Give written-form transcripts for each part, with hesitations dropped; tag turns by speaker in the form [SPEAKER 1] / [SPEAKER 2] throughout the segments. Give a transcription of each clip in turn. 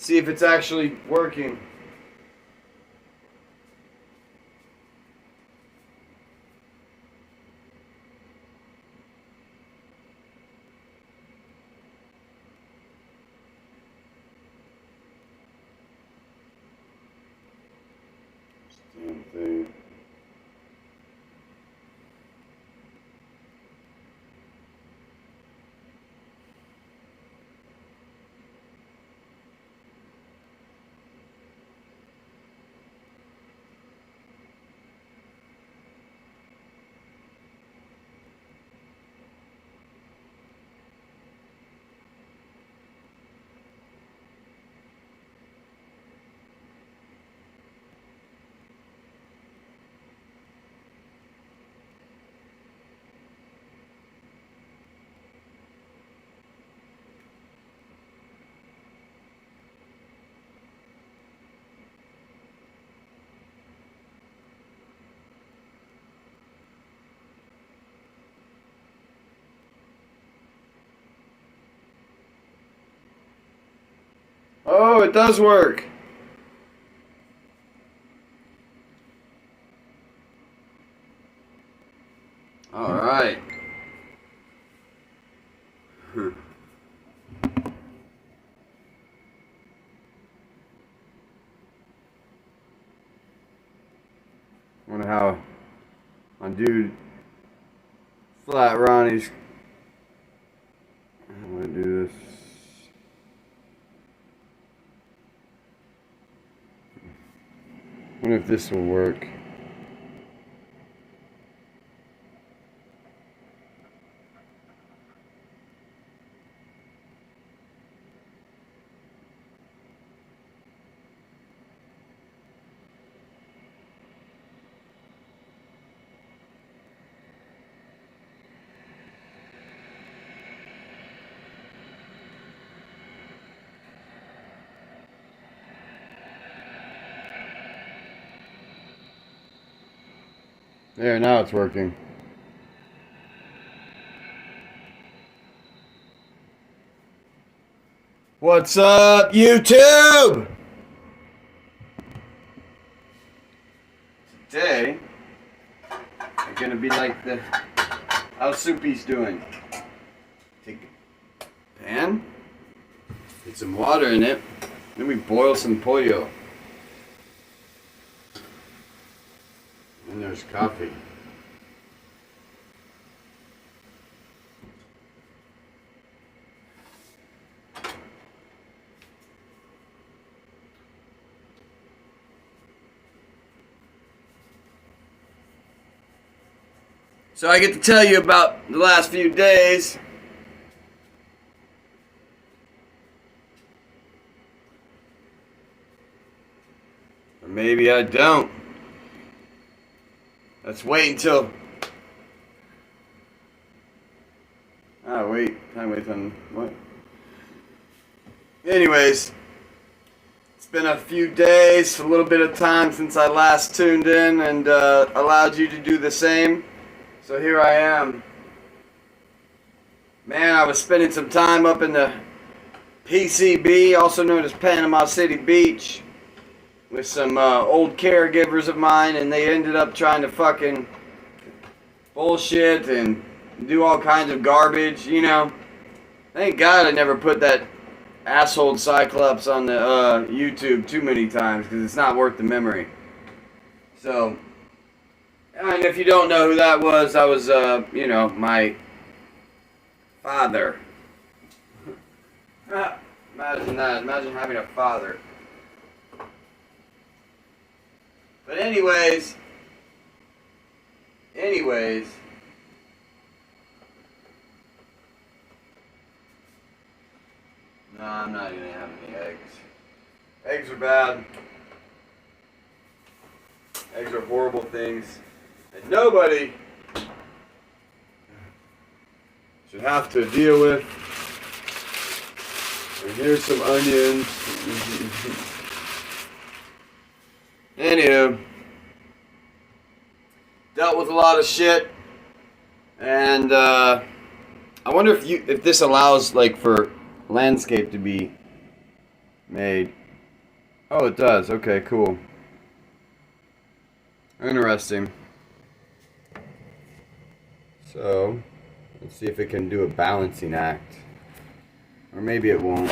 [SPEAKER 1] See if it's actually working. Damn thing. Oh, it does work. All right. Wonder how my dude Flat Ronnie's. I'm gonna do this. Wonder if this will work. There, now it's working. What's up, YouTube? Today, I'm gonna be like the how Soupy's doing. Take a pan, put some water in it, then we boil some pollo. And there's coffee. So I get to tell you about the last few days. Or maybe I don't. Let's wait until. Wait. Time wait on what? Anyways, it's been a few days, a little bit of time since I last tuned in and allowed you to do the same. So here I am. Man, I was spending some time up in the PCB, also known as Panama City Beach, with some old caregivers of mine, and they ended up trying to fucking bullshit and do all kinds of garbage, you know. Thank God I never put that asshole Cyclops on the YouTube too many times, because it's not worth the memory. So, and if you don't know who that was you know, my father. Imagine that. Imagine having a father. But anyways, no, I'm not gonna have any eggs. Eggs are bad. Eggs are horrible things. And nobody should have to deal with. And here's some onions. Anywho, dealt with a lot of shit, and I wonder if this allows like for landscape to be made. Oh, it does. Okay, cool. Interesting. So, let's see if it can do a balancing act. Or maybe it won't.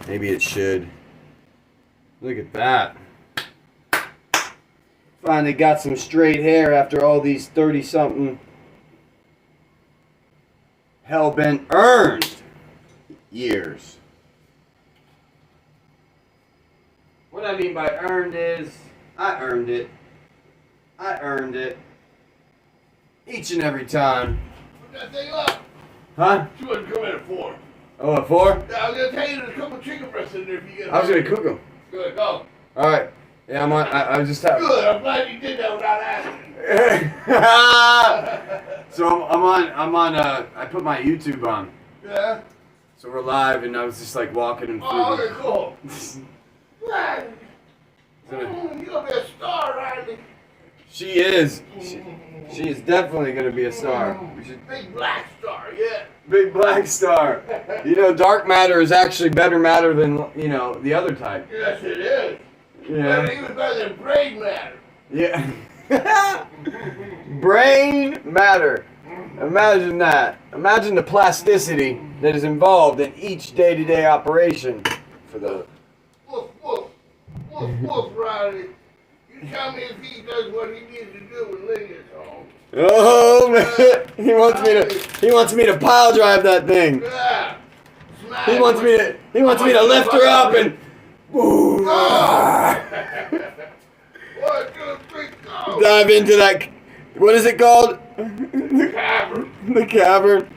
[SPEAKER 1] Maybe it should. Look at that. Finally got some straight hair after all these 30-something hell-bent earned years. What I mean by earned is, I earned it. I earned it. Each and every time.
[SPEAKER 2] Put that thing up.
[SPEAKER 1] Huh?
[SPEAKER 2] She wouldn't come in at 4.
[SPEAKER 1] Oh, at 4?
[SPEAKER 2] Yeah, I was going to tell you there's a couple chicken breasts in there if you get
[SPEAKER 1] I was going to cook them.
[SPEAKER 2] Good, go.
[SPEAKER 1] Alright. Yeah, I'm on. I was just having.
[SPEAKER 2] Good, I'm glad you did that without asking.
[SPEAKER 1] So I'm on, I put my YouTube on.
[SPEAKER 2] Yeah?
[SPEAKER 1] So we're live and I was just like walking and
[SPEAKER 2] Oh, okay,
[SPEAKER 1] food.
[SPEAKER 2] cool. Right.
[SPEAKER 1] So,
[SPEAKER 2] You're going to be a star, Riley.
[SPEAKER 1] she is. She is definitely going to be a star. We should,
[SPEAKER 2] Big black star, yeah.
[SPEAKER 1] big black star. You know, dark matter is actually better matter than, you know, the other type.
[SPEAKER 2] Yes, it is.
[SPEAKER 1] Yeah.
[SPEAKER 2] But even better than brain matter.
[SPEAKER 1] Yeah. Brain matter. Imagine that. Imagine the plasticity that is involved in each day-to-day operation for the.
[SPEAKER 2] Woof, woof. Woof, woof, Riley. You tell me if he does what he needs to do when Lynn gets home.
[SPEAKER 1] Oh man, he wants me to pile drive that thing.
[SPEAKER 2] Yeah. Smash.
[SPEAKER 1] He wants me to lift her up and. Ooh.
[SPEAKER 2] Go. 1, 2, 3, go.
[SPEAKER 1] Dive into that. What is it called?
[SPEAKER 2] Cavern.
[SPEAKER 1] The cavern.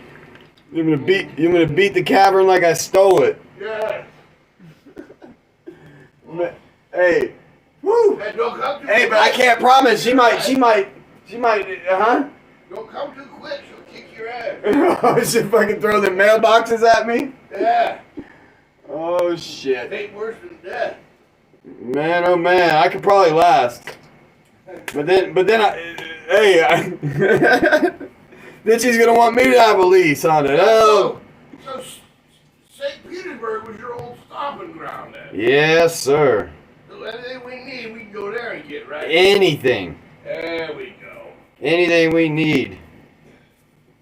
[SPEAKER 1] You're gonna beat the cavern like I stole it.
[SPEAKER 2] Yeah.
[SPEAKER 1] Hey. Woo.
[SPEAKER 2] Hey, don't come too
[SPEAKER 1] Hey,
[SPEAKER 2] quick.
[SPEAKER 1] but I can't promise. She might. Huh?
[SPEAKER 2] Don't come too quick. She'll kick your ass.
[SPEAKER 1] She fucking throw the mailboxes at me.
[SPEAKER 2] Yeah.
[SPEAKER 1] Oh shit.
[SPEAKER 2] Ain't worse than death.
[SPEAKER 1] Man, oh man, I could probably last. But then then she's gonna want me to have a lease on it. Oh.
[SPEAKER 2] So St. Petersburg was your old stomping ground then?
[SPEAKER 1] Yes, sir.
[SPEAKER 2] So anything we need, we can go there and get, right?
[SPEAKER 1] Anything.
[SPEAKER 2] There we go.
[SPEAKER 1] Anything we need.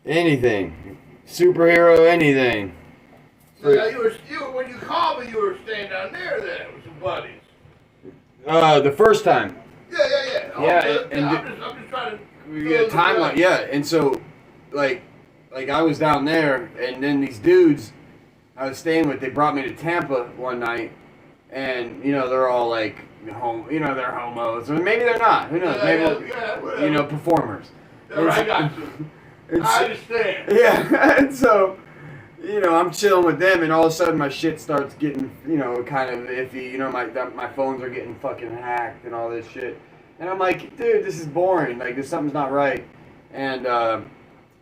[SPEAKER 1] Anything. Superhero, anything.
[SPEAKER 2] So now when you called me, you were staying down there then with some buddies.
[SPEAKER 1] The first time.
[SPEAKER 2] Yeah. I'm just trying to.
[SPEAKER 1] We get a timeline, yeah, and so, like I was down there, and then these dudes I was staying with, they brought me to Tampa one night, and, you know, they're all, like, they're homos, or maybe they're not, who knows, maybe, you know, performers.
[SPEAKER 2] I got you. I understand.
[SPEAKER 1] Yeah, and so, you know, I'm chilling with them, and all of a sudden my shit starts getting, you know, kind of iffy, you know, my phones are getting fucking hacked and all this shit. And I'm like, dude, this is boring. Like, something's not right. And,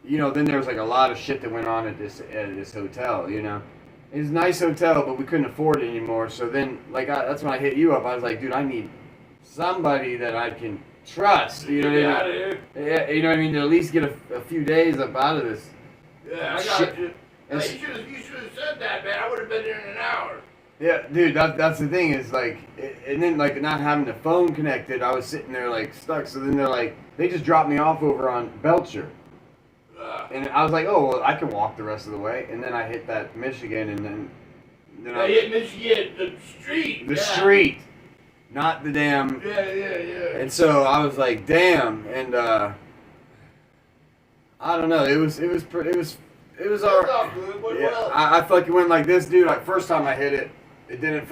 [SPEAKER 1] you know, then there was, like, a lot of shit that went on at this hotel, you know. It was a nice hotel, but we couldn't afford it anymore. So then, like, that's when I hit you up. I was like, dude, I need somebody that I can trust. You know what I mean? Yeah, you know what I mean? To at least get a few days up out of this.
[SPEAKER 2] Yeah, I got you. Hey, you should have said that, man. I would have been there in an hour.
[SPEAKER 1] Yeah, dude, that's the thing is, like, and then, like, not having the phone connected, I was sitting there, like, stuck. So then they're like, they just dropped me off over on Belcher. And I was like, oh, well, I can walk the rest of the way. And then I hit that Michigan, and then
[SPEAKER 2] I hit Michigan, the street.
[SPEAKER 1] The street, not the damn.
[SPEAKER 2] Yeah.
[SPEAKER 1] And so I was like, damn, and I don't know, it was all right. Yeah, I fucking went like this, dude. Like, first time I hit it, it didn't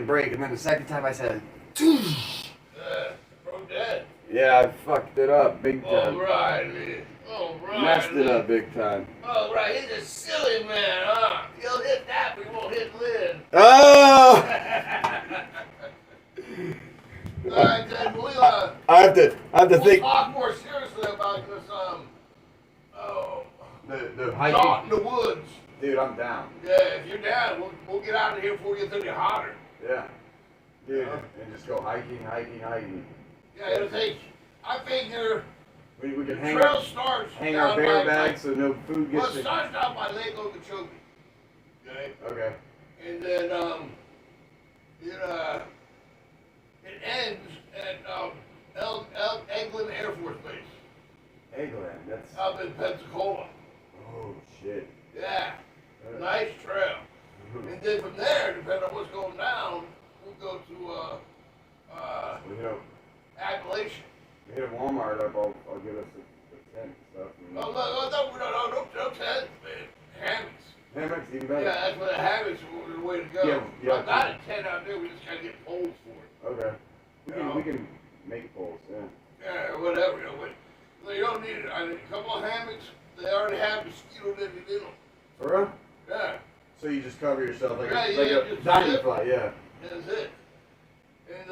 [SPEAKER 1] break, and then the second time I said,
[SPEAKER 2] From dead.
[SPEAKER 1] yeah, I fucked it up big time.
[SPEAKER 2] Alright.
[SPEAKER 1] Messed it up big time.
[SPEAKER 2] Alright, he's a silly man, huh? He'll hit that, but he won't hit Lynn.
[SPEAKER 1] Oh!
[SPEAKER 2] Alright, then we'll
[SPEAKER 1] I have to think.
[SPEAKER 2] talk more seriously about this,
[SPEAKER 1] The hiking.
[SPEAKER 2] jaunt in the woods.
[SPEAKER 1] Dude, I'm down.
[SPEAKER 2] Yeah, if you're down, we'll get out of here before it gets any hotter.
[SPEAKER 1] Yeah. Dude, and just go hiking.
[SPEAKER 2] Yeah, it'll take, I figure,
[SPEAKER 1] We can
[SPEAKER 2] the
[SPEAKER 1] hang
[SPEAKER 2] trail starts
[SPEAKER 1] our
[SPEAKER 2] down
[SPEAKER 1] bear
[SPEAKER 2] by,
[SPEAKER 1] bags so no food
[SPEAKER 2] well,
[SPEAKER 1] gets
[SPEAKER 2] it
[SPEAKER 1] in.
[SPEAKER 2] starts down by Lake Okeechobee. Okay?
[SPEAKER 1] Okay.
[SPEAKER 2] And then, Nice trail. And then from there, depending on what's going down, we'll go to
[SPEAKER 1] We hit
[SPEAKER 2] Appalachian.
[SPEAKER 1] a Walmart up. I'll give us a tent and stuff.
[SPEAKER 2] No tent, man. Hammocks.
[SPEAKER 1] Hammocks even better.
[SPEAKER 2] Yeah, that's where the hammocks are the way to go.
[SPEAKER 1] Yeah.
[SPEAKER 2] I've got a tent out there. We just gotta get poles for it.
[SPEAKER 1] Okay. We can make poles. Yeah.
[SPEAKER 2] Yeah, whatever. But you don't need it. I need a couple of hammocks. They already have mosquito netting in them.
[SPEAKER 1] For real?
[SPEAKER 2] Yeah.
[SPEAKER 1] So you just cover yourself like
[SPEAKER 2] Yeah,
[SPEAKER 1] a
[SPEAKER 2] just
[SPEAKER 1] diamond
[SPEAKER 2] zip.
[SPEAKER 1] fly, yeah.
[SPEAKER 2] That's it. And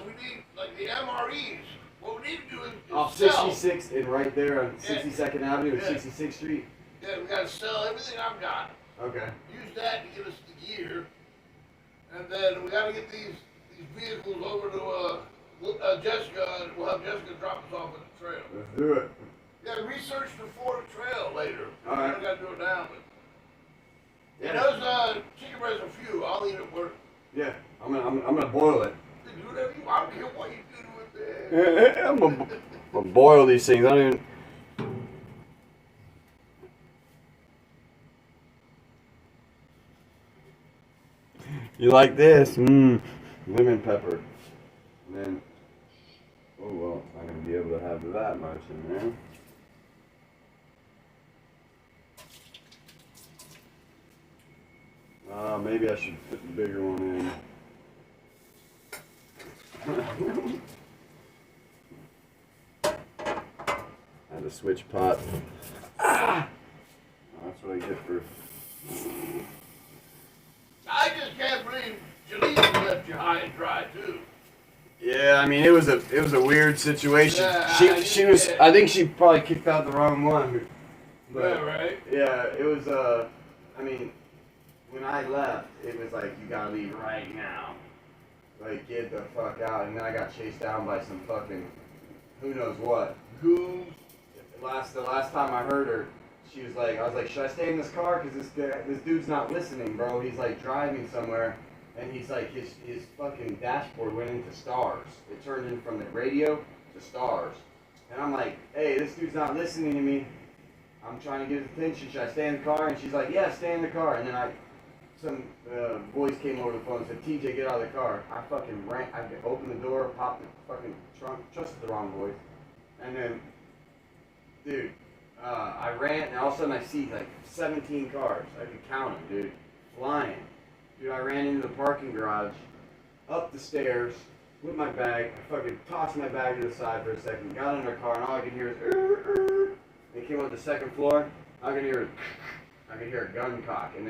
[SPEAKER 2] we need, like the MREs, what we need to do is
[SPEAKER 1] Off
[SPEAKER 2] sell.
[SPEAKER 1] 66 and right there on 62nd Avenue and
[SPEAKER 2] Yeah.
[SPEAKER 1] 66th Street.
[SPEAKER 2] Yeah, we gotta sell everything I've got.
[SPEAKER 1] Okay.
[SPEAKER 2] Use that to get us the gear. And then we gotta get these vehicles over to Jessica, and we'll have Jessica drop us off at the trail.
[SPEAKER 1] Let's do it.
[SPEAKER 2] We gotta research the Florida Trail later.
[SPEAKER 1] All right.
[SPEAKER 2] We gotta do it now, but.
[SPEAKER 1] Yeah.
[SPEAKER 2] And those chicken breasts are few. I'll eat it work.
[SPEAKER 1] Yeah, I'm gonna boil it.
[SPEAKER 2] You do whatever you want. I don't care what you do with it.
[SPEAKER 1] I'm gonna boil these things. I don't even. You like this? Lemon pepper. And then, oh well, I'm not gonna be able to have that much in there. Maybe I should put the bigger one in. I had to switch pot. Ah! That's what I get for.
[SPEAKER 2] I just can't believe Jaleesa left you high and dry too.
[SPEAKER 1] Yeah, I mean it was a weird situation.
[SPEAKER 2] Yeah,
[SPEAKER 1] she was. I think she probably kicked out the wrong one. But,
[SPEAKER 2] Yeah, right.
[SPEAKER 1] Yeah, it was. I mean, when I left, it was like you gotta leave right now. Like get the fuck out, and then I got chased down by some fucking who knows what goons. The last time I heard her, she was like, I was like, should I stay in this car? Cause this dude's not listening, bro. He's like driving somewhere, and he's like his fucking dashboard went into stars. It turned in from the radio to stars, and I'm like, hey, this dude's not listening to me. I'm trying to get his attention. Should I stay in the car? And she's like, yeah, stay in the car. And then some voice came over the phone and said, Teejay, get out of the car. I fucking ran. I opened the door, popped the fucking trunk, trusted the wrong voice. And then, dude, I ran, and all of a sudden I see like 17 cars. I could count them, dude, flying. Dude, I ran into the parking garage, up the stairs, with my bag. I fucking tossed my bag to the side for a second, got in her car, and all I could hear is, They came up the second floor. I could hear a gun cock, and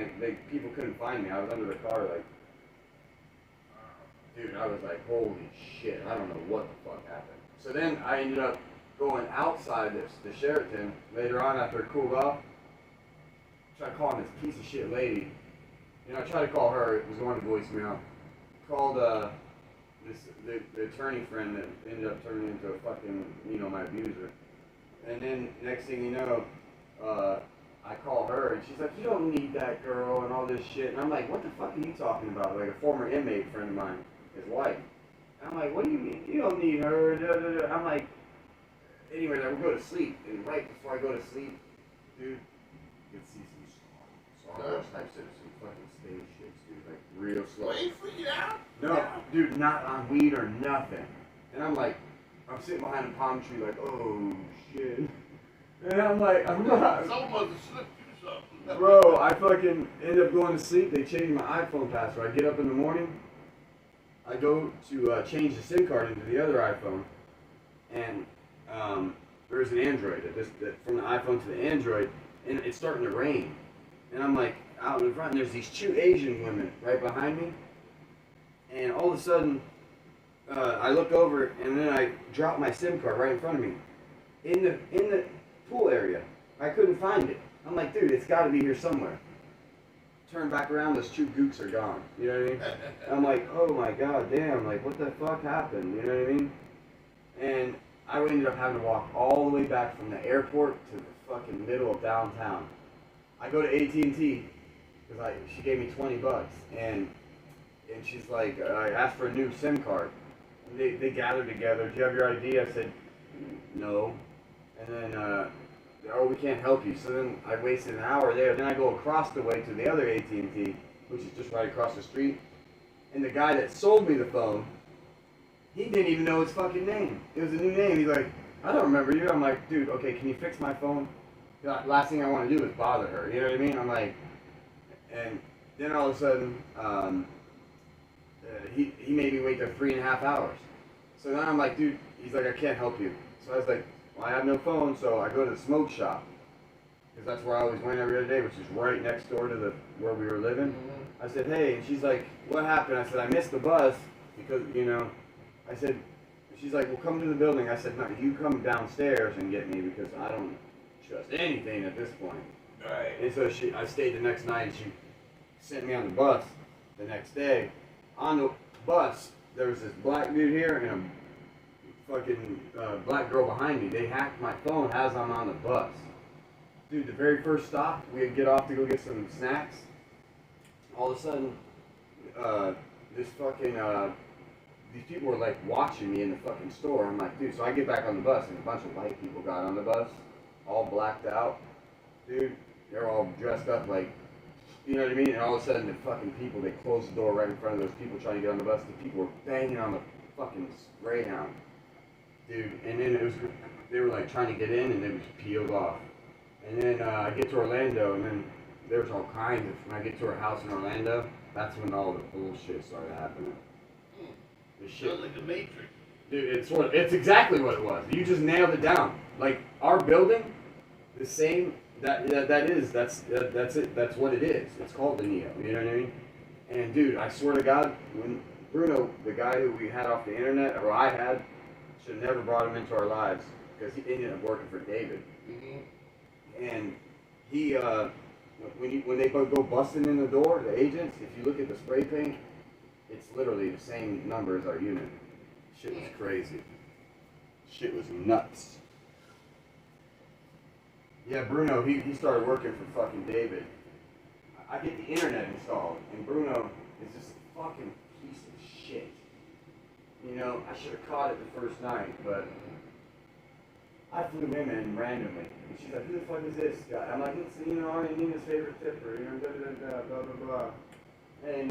[SPEAKER 1] people couldn't find me. I was under the car, like, dude. I was like, holy shit! I don't know what the fuck happened. So then I ended up going outside the Sheraton later on after it cooled off. Tried calling this piece of shit lady. You know, I tried to call her. It was going to voicemail. Called the attorney friend that ended up turning into a fucking, my abuser. And then next thing you know, I call her and she's like, you don't need that girl and all this shit. And I'm like, what the fuck are you talking about? Like a former inmate friend of mine, his wife. And I'm like, what do you mean? You don't need her. Da, da, da. I'm like, anyway, I would go to sleep. And right before I go to sleep, dude, you can see some Star Wars type shit, some fucking stage shits, dude, like real slow.
[SPEAKER 2] Were you freaking out?
[SPEAKER 1] No, dude, not on weed or nothing. And I'm like, I'm sitting behind a palm tree like, oh shit. And I'm like, I'm not.
[SPEAKER 2] Someone must have slipped you something.
[SPEAKER 1] Bro, I fucking end up going to sleep. They changed my iPhone password. I get up in the morning. I go to change the SIM card into the other iPhone. And there's an Android. From the iPhone to the Android. And it's starting to rain. And I'm like, out in front, and there's these two Asian women right behind me. And all of a sudden, I look over, and then I drop my SIM card right in front of me. In the pool area. I couldn't find it. I'm like, dude, it's got to be here somewhere. Turn back around, those two gooks are gone. You know what I mean? I'm like, oh my god, damn, like, what the fuck happened? You know what I mean? And I ended up having to walk all the way back from the airport to the fucking middle of downtown. I go to AT&T, because she gave me $20, and she's like, I asked for a new SIM card. They gathered together. Do you have your ID? I said, no. And then oh, we can't help you. So then I wasted an hour there. Then I go across the way to the other AT&T, which is just right across the street. And the guy that sold me the phone, he didn't even know his fucking name. It was a new name. He's like, I don't remember you. I'm like, dude, okay, can you fix my phone? Last thing I want to do is bother her. You know what I mean? I'm like, and then all of a sudden, he made me wait there 3.5 hours. So then I'm like, dude, he's like, I can't help you. So I was like, well, I have no phone, so I go to the smoke shop. Because that's where I always went every other day, which is right next door to where we were living. I said, hey, and she's like, what happened? I said, I missed the bus because, I said, she's like, well, come to the building. I said, no, you come downstairs and get me because I don't trust anything at this point.
[SPEAKER 2] Right.
[SPEAKER 1] And so I stayed the next night, and she sent me on the bus the next day. On the bus, there was this black dude here and a fucking black girl behind me. They hacked my phone as I'm on the bus. Dude, the very first stop, we'd get off to go get some snacks. All of a sudden, this fucking, these people were like watching me in the fucking store. I'm like, dude, so I get back on the bus and a bunch of white people got on the bus, all blacked out. Dude, they're all dressed up like, you know what I mean? And all of a sudden, the fucking people, they closed the door right in front of those people trying to get on the bus. The people were banging on the fucking Greyhound. Dude, and then they were like trying to get in and it was peeled off. And then I get to Orlando and then there was all kinds of, when I get to her house in Orlando, that's when all the bullshit started happening. The shit.
[SPEAKER 2] Sounds like the Matrix.
[SPEAKER 1] Dude, it's exactly what it was. You just nailed it down. Like, our building, the same, that's it. That's what it is. It's called the Neo, you know what I mean? And dude, I swear to God, when Bruno, the guy who we had off the internet, or I had, should have never brought him into our lives because he ended up working for David. Mm-hmm. And he, when they go busting in the door, the agents, if you look at the spray paint, it's literally the same number as our unit. Shit was crazy. Shit was nuts. Yeah, Bruno, he started working for fucking David. I get the internet installed, and Bruno is just a fucking piece of shit. You know, I should have caught it the first night, but I flew him in randomly. And she's like, who the fuck is this guy? I'm like, it's, Argentina's favorite tipper, blah, blah, blah. And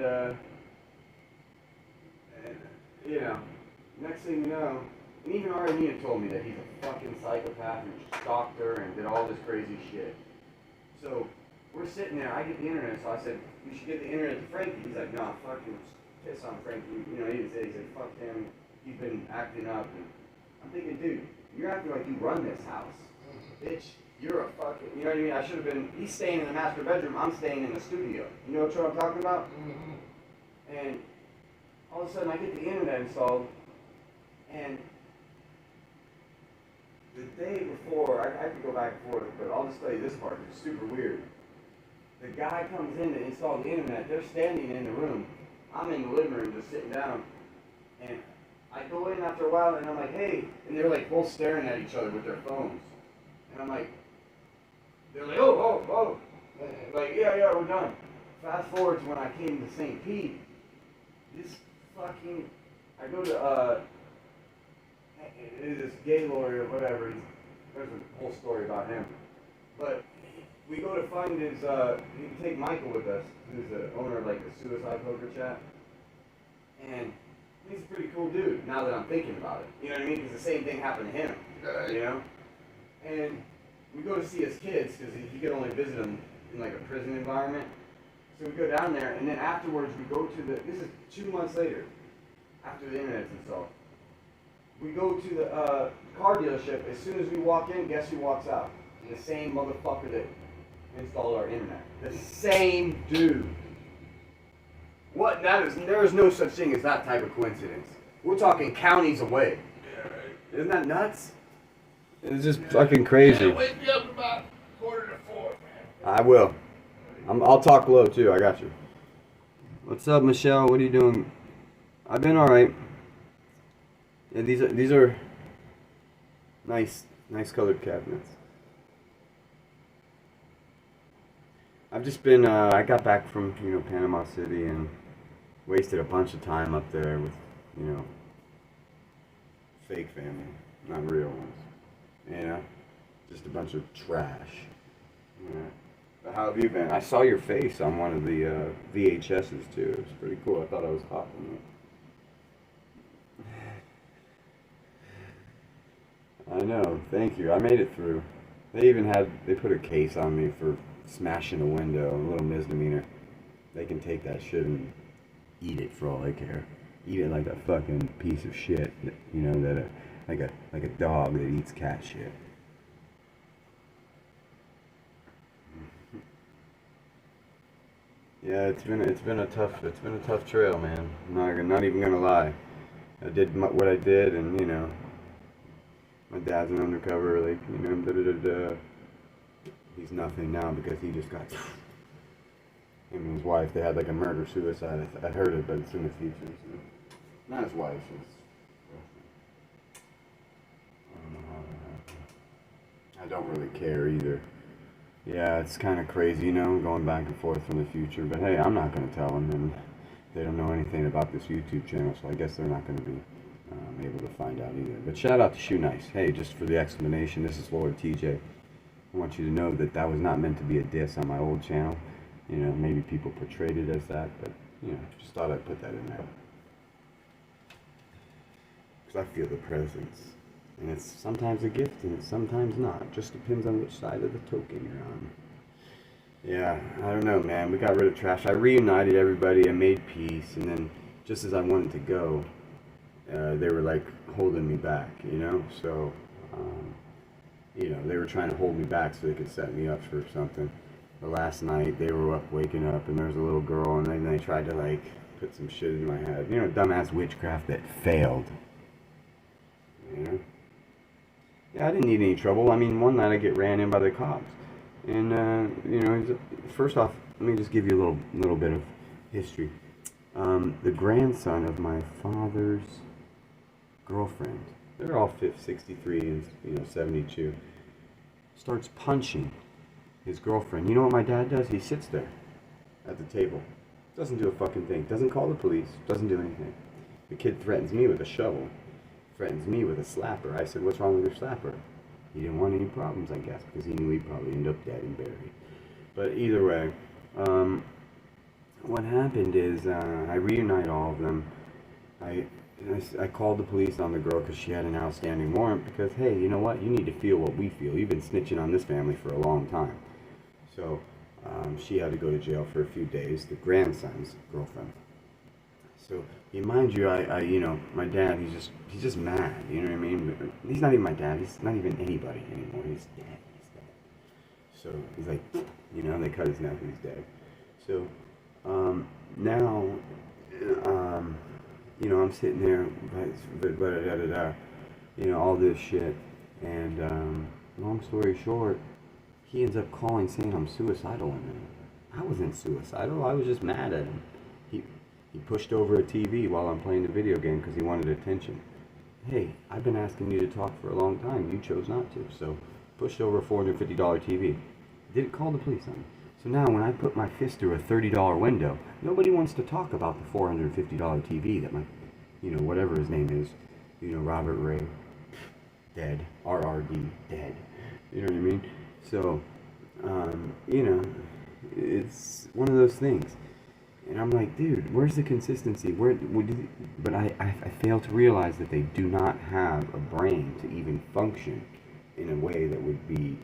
[SPEAKER 1] next thing you know, and even Argentina told me that he's a fucking psychopath who stalked her and did all this crazy shit. So, we're sitting there, I get the internet, so I said, you should get the internet to Frankie. He's like, no, fucking piss on Frankie. He didn't say, he said, fuck him, he's been acting up. And I'm thinking, dude, you're acting like you run this house. Bitch, you're a fucking, you know what I mean? I should have been, he's staying in the master bedroom, I'm staying in the studio. You know what I'm talking about? Mm-hmm. And all of a sudden I get the internet installed, and the day before, I could go back and forth, but I'll just tell you this part, it's super weird. The guy comes in to install the internet, they're standing in the room. I'm in the living room just sitting down, and I go in after a while and I'm like, hey, and they're like both staring at each other with their phones. And I'm like, they're like, oh. Like, yeah, we're done. Fast forward to when I came to St. Pete, this fucking, I go to, this gay lawyer or whatever, there's a whole story about him. But we go to find his, we can take Michael with us, who's the owner of like the Suicide Poker Chat. And he's a pretty cool dude, now that I'm thinking about it. You know what I mean? Because the same thing happened to him, you know? And we go to see his kids, because he could only visit them in like a prison environment. So we go down there, and then afterwards we go to this is 2 months later, after the internet's installed. We go to the car dealership. As soon as we walk in, guess who walks out? The same motherfucker that installed our internet. The same dude. What? There is no such thing as that type of coincidence. We're talking counties away.
[SPEAKER 2] Yeah, right.
[SPEAKER 1] Isn't that nuts? It's just fucking crazy.
[SPEAKER 2] Yeah, wake me up about 3:45, man.
[SPEAKER 1] I will. I'll talk low too. I got you. What's up, Michelle? What are you doing? I've been all right. Yeah, these are nice colored cabinets. I've just been. I got back from Panama City and wasted a bunch of time up there with fake family, not real ones. Just a bunch of trash. Yeah. But how have you been? I saw your face on one of the VHSs too. It was pretty cool. I thought I was hot in it. I know. Thank you. I made it through. They put a case on me for smashing a window, a little misdemeanor. They can take that shit and eat it for all they care. Eat it like a fucking piece of shit, you know, like a dog that eats cat shit. Yeah, it's been a tough trail, man. I'm not even gonna lie. I did what I did, and you know, my dad's an undercover, like, you know, da da da da. He's nothing now because he just got. Him and his wife, they had like a murder suicide. I heard it, but it's in the future. So. Not his wife. I don't know how that happened. I don't really care either. Yeah, it's kind of crazy, you know, going back and forth from the future. But hey, I'm not going to tell them, and they don't know anything about this YouTube channel, so I guess they're not going to be able to find out either. But shout out to Shoe Nice. Hey, just for the explanation, this is Lord Teejay. I want you to know that that was not meant to be a diss on my old channel. You know, maybe people portrayed it as that, but, you know, just thought I'd put that in there. Because I feel the presence. And it's sometimes a gift, and it's sometimes not. It just depends on which side of the token you're on. Yeah, I don't know, man. We got rid of trash. I reunited everybody. I made peace. And then, just as I wanted to go, they were, like, holding me back, you know? So, you know, they were trying to hold me back so they could set me up for something. But last night, they were up, waking up, and there was a little girl, and then they tried to, like, put some shit in my head. You know, dumbass witchcraft that failed. You know? Yeah, I didn't need any trouble. I mean, one night I get ran in by the cops. And, you know, first off, let me just give you a little bit of history. The grandson of my father's girlfriend, they're all 63 and, you know, 72, starts punching his girlfriend. You know what my dad does? He sits there at the table. Doesn't do a fucking thing. Doesn't call the police. Doesn't do anything. The kid threatens me with a shovel. Threatens me with a slapper. I said, what's wrong with your slapper? He didn't want any problems, I guess, because he knew he'd probably end up dead and buried. But either way, what happened is I reunited all of them. I called the police on the girl because she had an outstanding warrant because, hey, you know what? You need to feel what we feel. You've been snitching on this family for a long time. So she had to go to jail for a few days, the grandson's girlfriend. So, mind you, you know, my dad, he's just mad, you know what I mean? He's not even my dad, he's not even anybody anymore, he's dead. So, he's like, you know, they cut his neck and he's dead. So, now, you know, I'm sitting there, you know, all this shit, and, long story short, he ends up calling saying I'm suicidal one night. I wasn't suicidal, I was just mad at him. He pushed over a TV while I'm playing the video game because he wanted attention. Hey, I've been asking you to talk for a long time. You chose not to. So, pushed over a $450 TV. Didn't call the police on me. So now when I put my fist through a $30 window, nobody wants to talk about the $450 TV that my, you know, whatever his name is, you know, Robert Ray, dead. RRD, dead. You know what I mean? So, you know, it's one of those things. And I'm like, dude, where's the consistency? But I fail to realize that they do not have a brain to even function in a way that would be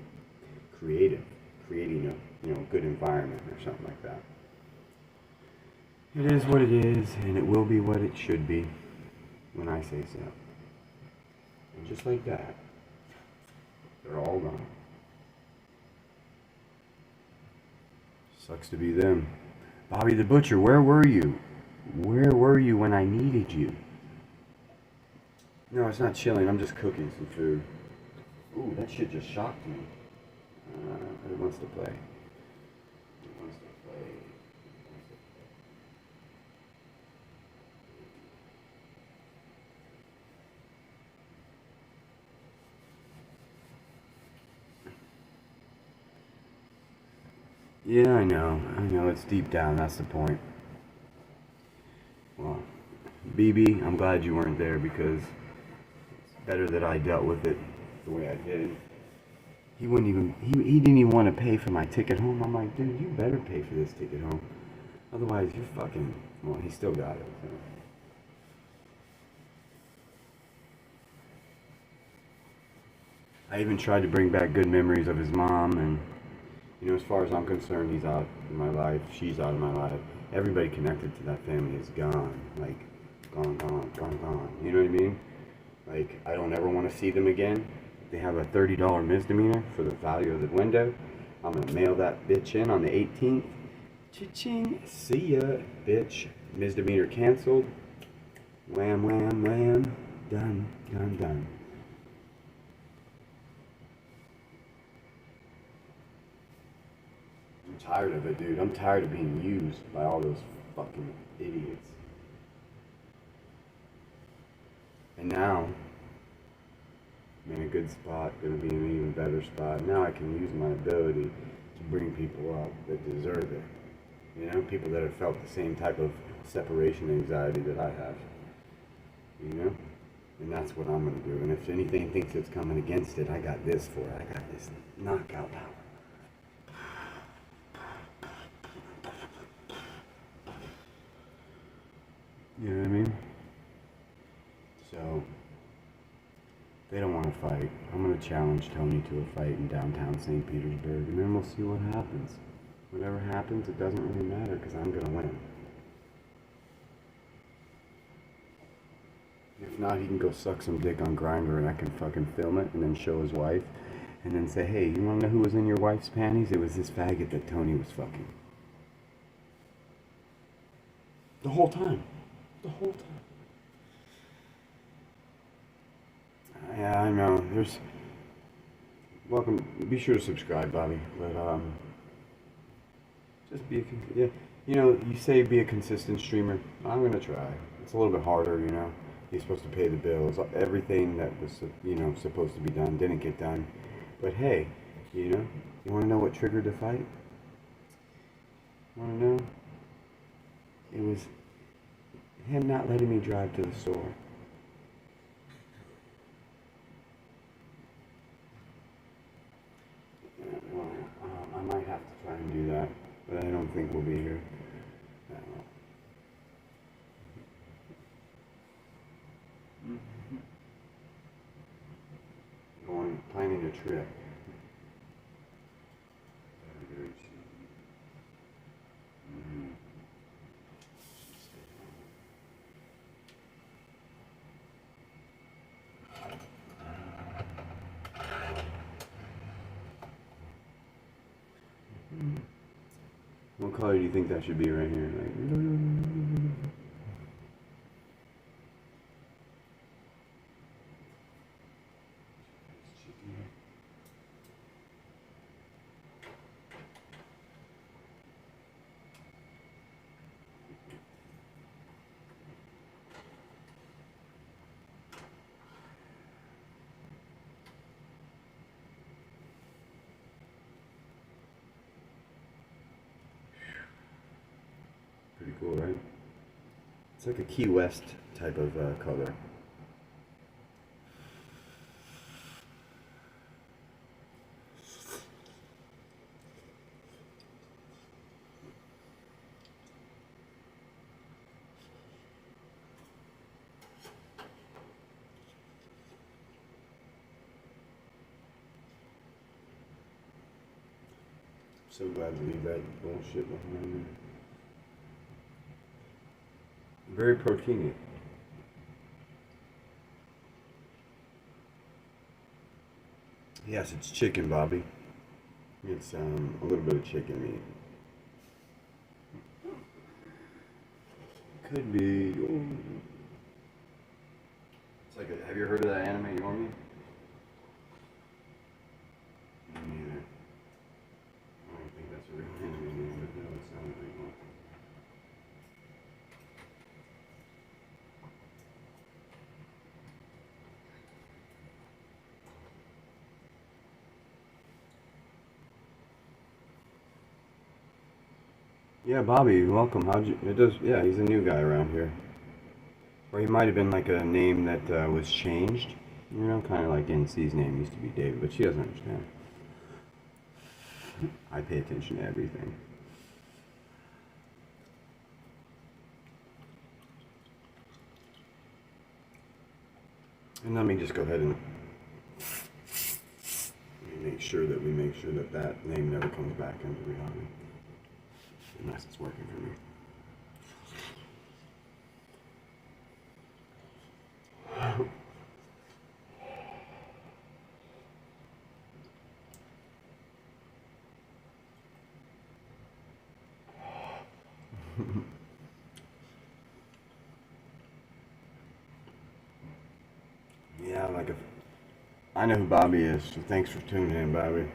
[SPEAKER 1] creative, creating a, you know, good environment or something like that. It is what it is, and it will be what it should be when I say so. And just like that, they're all gone. Sucks to be them. Bobby the Butcher, where were you? Where were you when I needed you? No, it's not chilling. I'm just cooking some food. Ooh, that shit just shocked me. It wants to play. It wants to play. Yeah, I know, it's deep down, that's the point. Well, BB, I'm glad you weren't there because it's better that I dealt with it the way I did. He wouldn't even, he didn't even want to pay for my ticket home. I'm like, dude, you better pay for this ticket home. Otherwise, you're fucking, well, he still got it. So. I even tried to bring back good memories of his mom, and, you know, as far as I'm concerned, he's out of my life, she's out of my life. Everybody connected to that family is gone. Like, gone, gone, gone, gone. You know what I mean? Like, I don't ever want to see them again. They have a $30 misdemeanor for the value of the window. I'm going to mail that bitch in on the 18th. Cha-ching. See ya, bitch. Misdemeanor canceled. Wham, wham, wham. Done, done, done. I'm tired of it, dude. I'm tired of being used by all those fucking idiots. And now, I'm in a good spot, gonna be in an even better spot. Now I can use my ability to bring people up that deserve it. You know, people that have felt the same type of separation anxiety that I have. You know? And that's what I'm gonna do. And if anything thinks it's coming against it, I got this for it. I got this knockout power. You know what I mean? So, they don't want to fight. I'm going to challenge Tony to a fight in downtown St. Petersburg, and then we'll see what happens. Whatever happens, it doesn't really matter, because I'm going to win. If not, he can go suck some dick on Grindr, and I can fucking film it, and then show his wife, and then say, hey, you want to know who was in your wife's panties? It was this faggot that Tony was fucking. The whole time. The whole time. Yeah, I know. There's. Welcome. Be sure to subscribe, Bobby. But just be a. Yeah. You know, you say be a consistent streamer. I'm gonna try. It's a little bit harder, you know. You're supposed to pay the bills. Everything that was, you know, supposed to be done didn't get done. But hey, you know, you want to know what triggered the fight? Want to know? It was him not letting me drive to the store. Well, I might have to try and do that, but I don't think we'll be here. Going, planning a trip. What color do you think that should be right here? Like, pretty cool, right? It's like a Key West type of color. So glad to leave that bullshit behind me. Very proteiny. Yes, it's chicken, Bobby. It's a little bit of chicken meat. Could be. Oh. It's like have you heard of that anime, Yormi? Me neither. I don't think that's a real anime name, but no, it sounds like one. Yeah, Bobby, welcome. How'd you? It does. Yeah, he's a new guy around here. Or he might have been like a name that was changed. You know, kind of like NC's name used to be David, but she doesn't understand. I pay attention to everything. And let me just go ahead and make sure that that name never comes back into reality. Unless it's working for me. Yeah, I know who Bobby is, so thanks for tuning in, Bobby.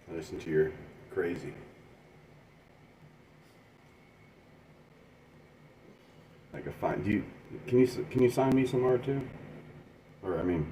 [SPEAKER 1] I listen to your crazy. Like a fine. Can you sign me some art too? Or I mean,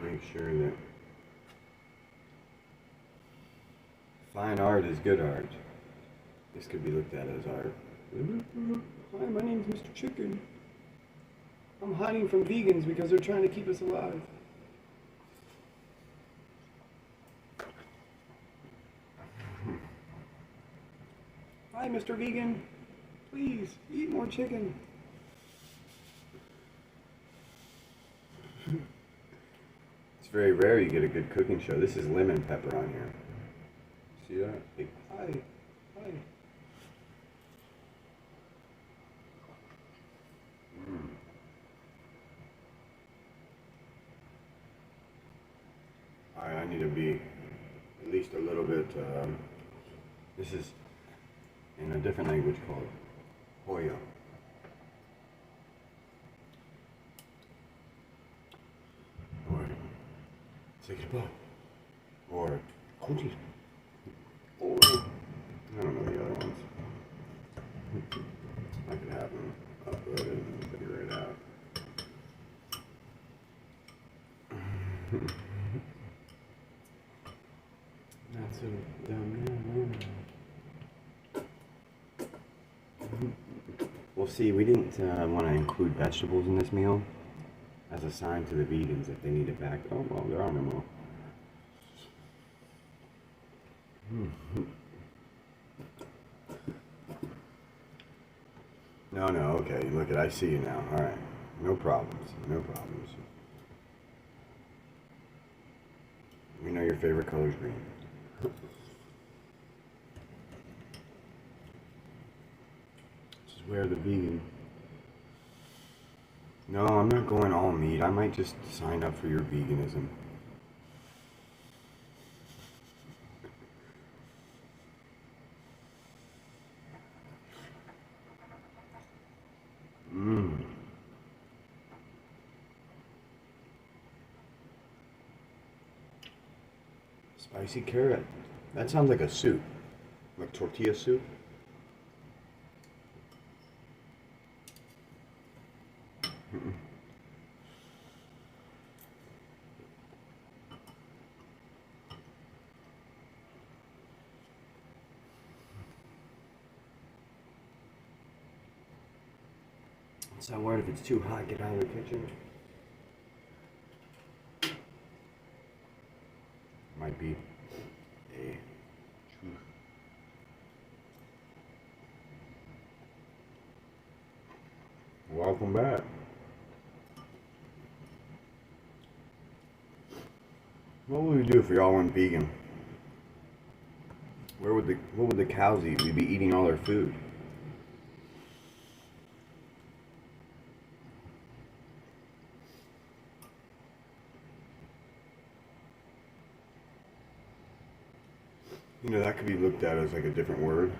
[SPEAKER 1] make sure that fine art is good art. This could be looked at as art. Hi, my name's Mr. Chicken. I'm hiding from vegans because they're trying to keep us alive. Hi, Mr. Vegan. Please, eat more chicken. It's very rare you get a good cooking show. This is lemon pepper on here. See that? Hey, hi. Hi. I need to be at least a little bit, this is in a different language called Hoyo. Or Sekirpa. Or Koji. Or I don't know the other ones. I could have them uploaded and figure it out. Not so dumb. Well, see, we didn't want to include vegetables in this meal as a sign to the vegans that they need it back. Oh, well, there are no more. No, okay. Look I see you now. All right. No problems. We know your favorite color is green. This is where the vegan... No, I'm not going all meat. I might just sign up for your veganism. Spicy carrot. That sounds like a soup. Like tortilla soup. What's that word? If it's too hot, get out of the kitchen. Might be a truth. Welcome back. What would we do if we all went vegan? What would the cows eat? We'd be eating all their food. You know, that could be looked at as like a different word.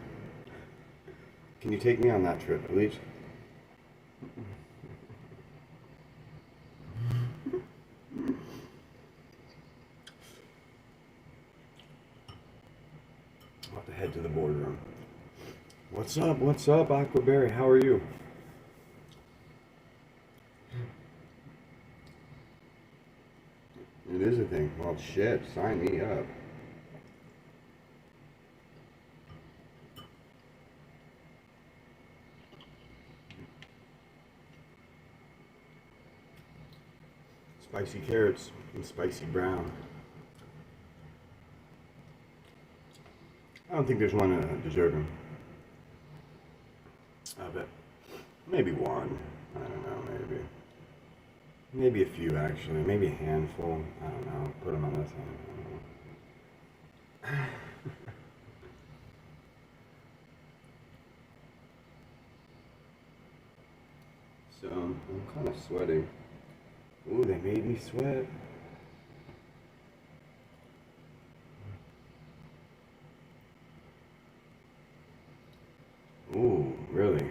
[SPEAKER 1] Can you take me on that trip, at least? I'll have to head to the boardroom. What's up, Aquaberry? How are you? shit, sign me up. Spicy carrots and spicy brown. I don't think there's one deserving of it. Maybe one. I don't know, maybe. Maybe a few, actually. Maybe a handful. I don't know. Put them on this hand. So, I'm kind of sweating. Ooh, they made me sweat. Ooh, really?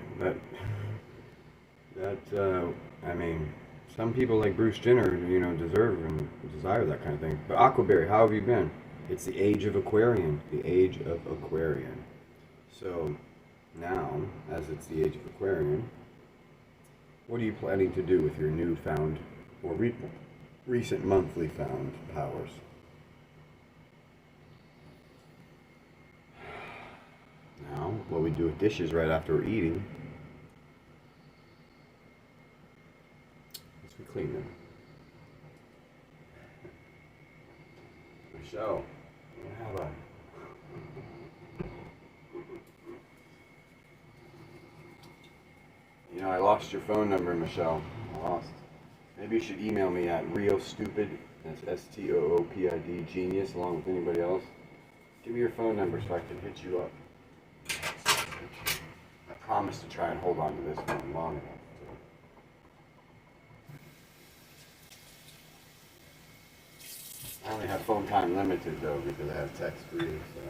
[SPEAKER 1] I mean, some people like Bruce Jenner, deserve and desire that kind of thing. But Aquaberry, how have you been? It's the age of Aquarian. The age of Aquarian. So, now, as it's the age of Aquarian, what are you planning to do with your newfound or recent monthly found powers? Now, what we do with dishes right after we're eating is we clean them. Michelle, how about I lost your phone number, Michelle. I lost. Maybe you should email me at realstupid, that's STOOPID, genius, along with anybody else. Give me your phone number so I can hit you up. I promise to try and hold on to this one long enough. I only have phone time limited though because I have text free, so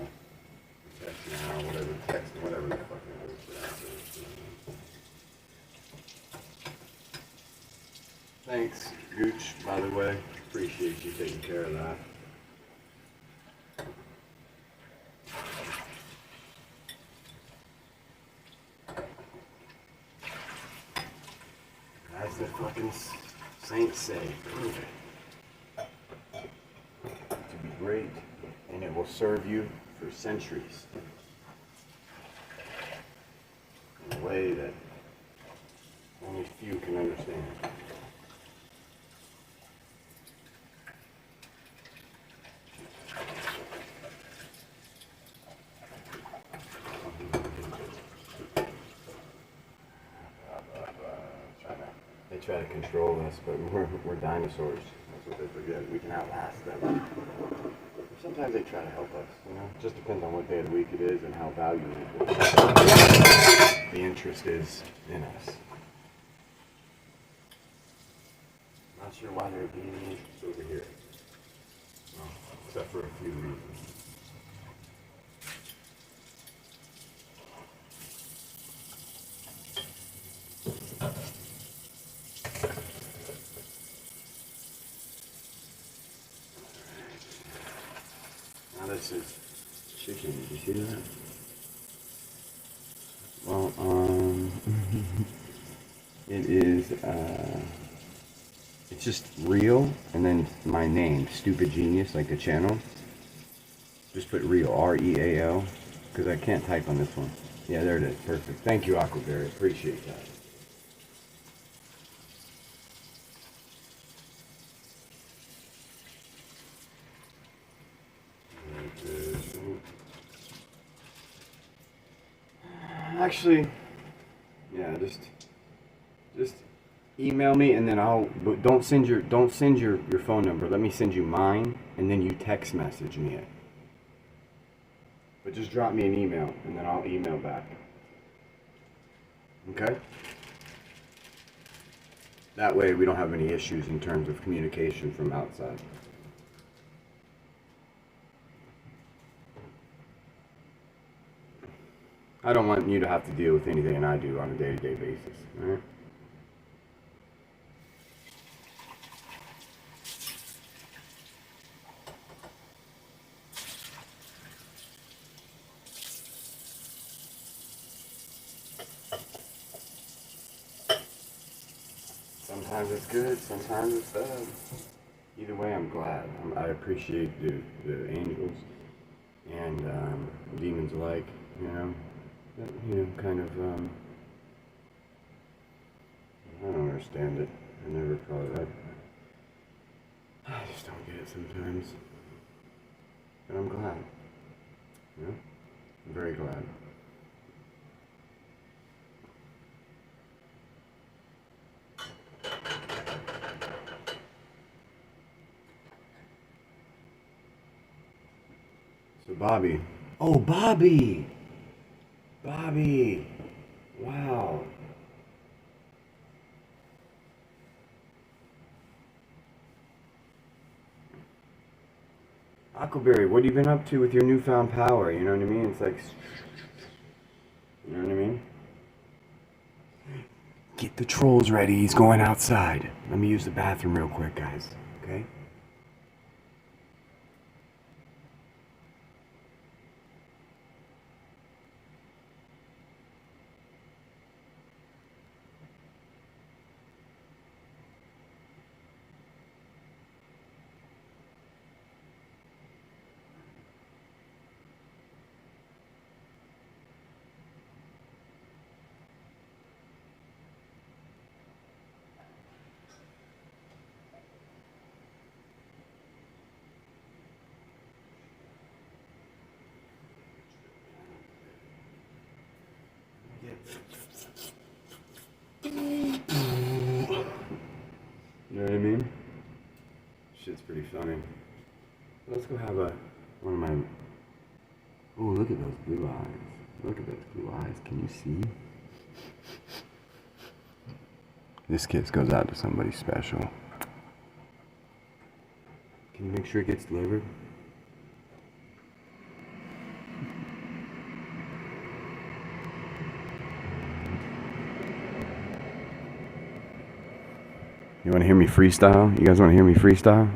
[SPEAKER 1] text now, whatever the fuck it is. Thanks, Gooch, by the way. Appreciate you taking care of that. As the fucking saints say, prove it to be great, and it will serve you for centuries in a way that only few can understand. They try to control us, but we're dinosaurs. That's what they forget. We can outlast them. Sometimes they try to help us, It just depends on what day of the week it is and how valuable the interest is in us. Not sure why they're being interested over here. Well, except for a few reasons. Now this is chicken. Did you see that? Well, it is, it's just real, and then my name, Stupid Genius, like the channel. Just put real, R-E-A-L, because I can't type on this one. Yeah, there it is. Perfect. Thank you, Aquaberry. Appreciate that. Actually, yeah, just email me, and then but don't send your phone number. Let me send you mine, and then you text message me it. But just drop me an email, and then I'll email back. Okay? That way we don't have any issues in terms of communication from outside. I don't want you to have to deal with anything I do on a day-to-day basis. All right? Sometimes it's good, sometimes it's bad. Either way, I'm glad. I appreciate the angels and demons alike, you know. Kind of, I don't understand it. I never probably, I just don't get it sometimes. But I'm glad, you know. I'm very glad. So Bobby. Oh, Bobby! Bobby! Wow. Huckleberry, what have you been up to with your newfound power? You know what I mean? It's like, you know what I mean? Get the trolls ready. He's going outside. Let me use the bathroom real quick, guys. Okay? You know what I mean? Shit's pretty funny. Let's go have one of my... Oh, look at those blue eyes. Look at those blue eyes. Can you see? This kiss goes out to somebody special. Can you make sure it gets delivered? You want to hear me freestyle? You guys want to hear me freestyle?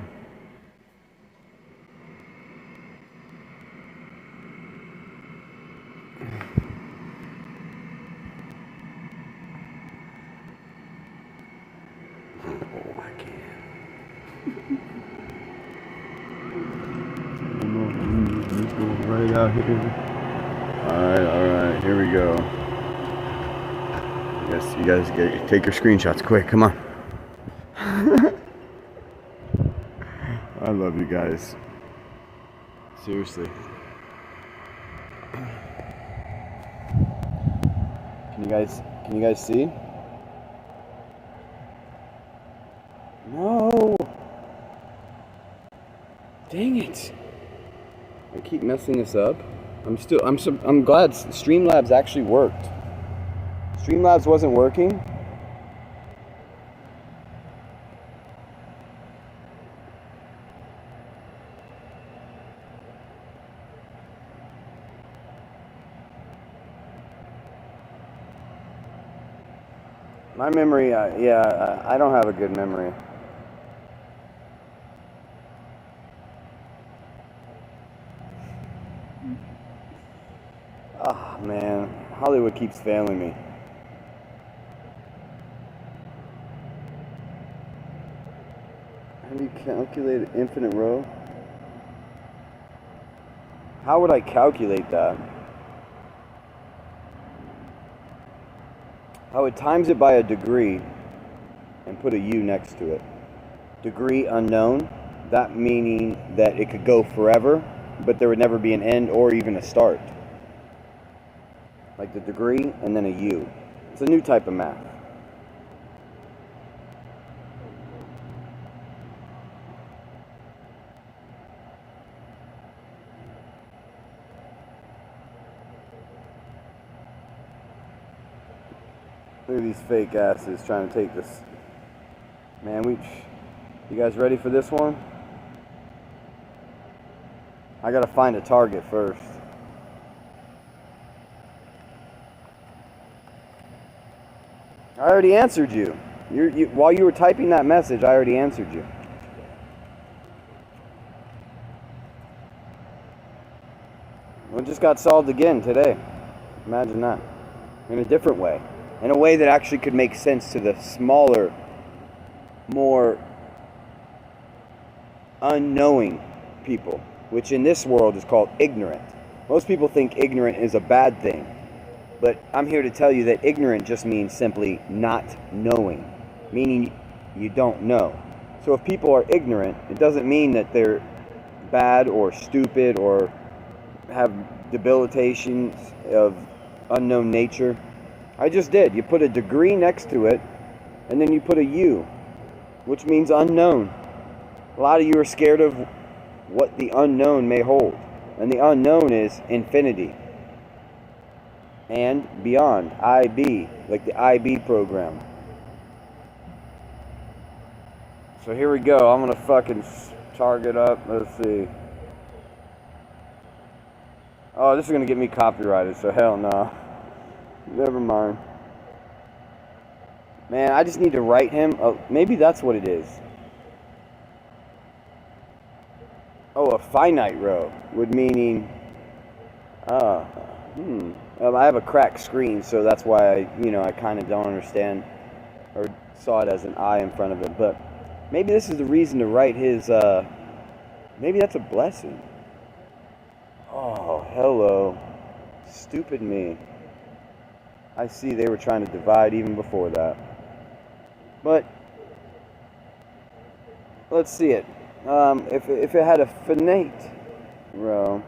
[SPEAKER 1] Oh, I can't. Just go right out here. Alright, here we go. You guys take your screenshots quick, come on. I love you guys. Seriously. Can you guys see? No. Dang it. I keep messing this up. I'm glad Streamlabs actually worked. Streamlabs wasn't working. My memory, I don't have a good memory. Ah, man, Hollywood keeps failing me. How do you calculate an infinite row? How would I calculate that? I would times it by a degree and put a U next to it. Degree unknown, that meaning that it could go forever, but there would never be an end or even a start. Like the degree and then a U. It's a new type of math. Look at these fake asses trying to take this. Man, you guys ready for this one? I gotta find a target first. I already answered you. While you were typing that message, I already answered you. Well, it just got solved again today. Imagine that. In a different way. In a way that actually could make sense to the smaller, more unknowing people, which in this world is called ignorant. Most people think ignorant is a bad thing, but I'm here to tell you that ignorant just means simply not knowing, meaning you don't know. So if people are ignorant, it doesn't mean that they're bad or stupid or have debilitations of unknown nature. I just did. You put a degree next to it, and then you put a U, which means unknown. A lot of you are scared of what the unknown may hold. And the unknown is infinity and beyond. IB, like the IB program. So here we go. I'm going to fucking target up. Let's see. Oh, this is going to get me copyrighted, so hell no. Never mind. Man, I just need to write him. Oh, maybe that's what it is. Oh, a finite row would meaning. I have a cracked screen, so that's why I kind of don't understand or saw it as an I in front of it. But maybe this is the reason to write his. Maybe that's a blessing. Oh, hello, stupid me. I see they were trying to divide even before that. But let's see it. If it had a finite row,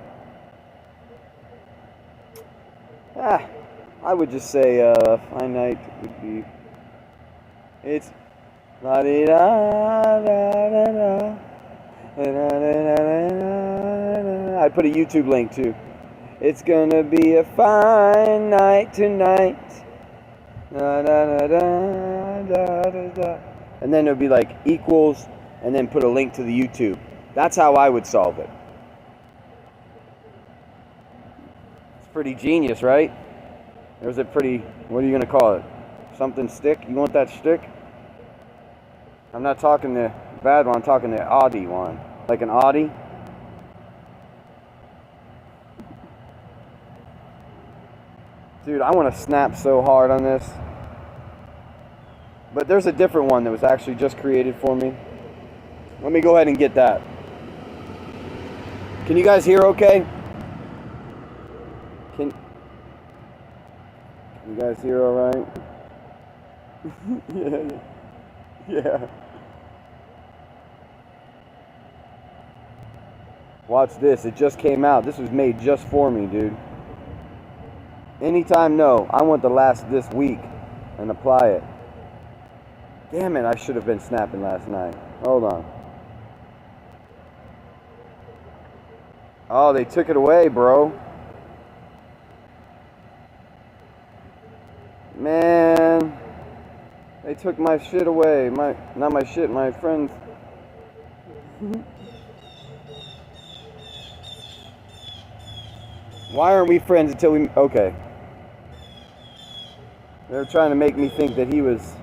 [SPEAKER 1] I would just say finite would be. It's la di da da da da. I'd put a YouTube link too. It's gonna be a fine night tonight. Da, da, da, da, da, da, da. And then it would be like equals, and then put a link to the YouTube. That's how I would solve it. It's pretty genius, right? Or is it pretty, what are you gonna call it? Something stick? You want that stick? I'm not talking the bad one, I'm talking the Audi one. Like an Audi. Dude, I want to snap so hard on this. But there's a different one that was actually just created for me. Let me go ahead and get that. Can you guys hear okay? Can you guys hear all right? Yeah. Watch this. It just came out. This was made just for me, dude. Anytime, no. I want the last this week and apply it. Damn it, I should have been snapping last night. Hold on. Oh, they took it away, bro. Man. They took my shit away. Not my shit, my friends. Why aren't we friends until we... Okay. They're trying to make me think that he was...